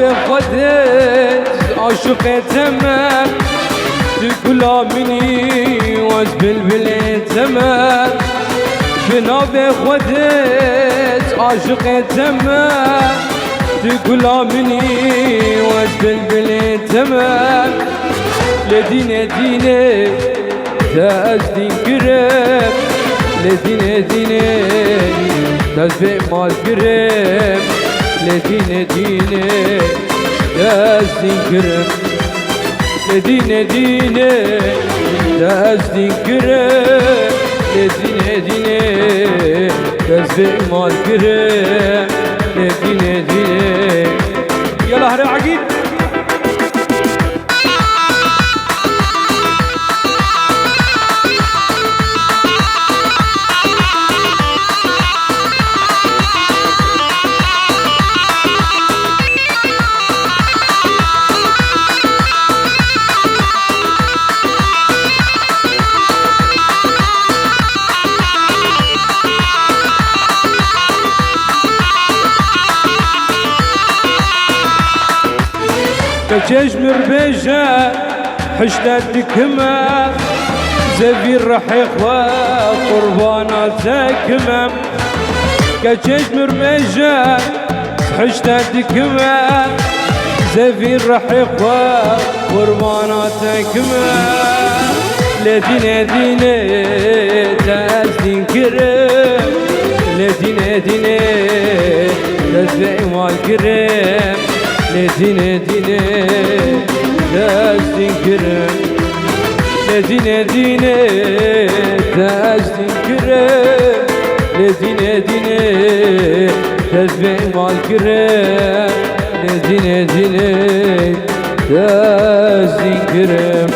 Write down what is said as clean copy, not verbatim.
خدت عاشق تمام تقول مني وازبل بالتمام بناب خدت عاشق تمام تقول مني وازبل بالتمام لدينا دينا تازدين قرب لدينا دينا تازبين مال قرب لدينا دينا تازدين قرب لدينا دينا تازدين قرب لدينا دينا تازبين مال قرب لدينا دينا يلا هرا عقيد كجمر بيجا حشتك كما زفير رحيق وقرباناتك كما كجمر بيجا حشتك كما زفير رحيق وقرباناتك كما لدينا دينا تازدين كرم لدينا دينا تازدين والكرم لدينا دينا تازدين كرم لدينا دينا تازدين كرم لدينا دينا تازبين مال كرم لدينا دينا تازدين كرم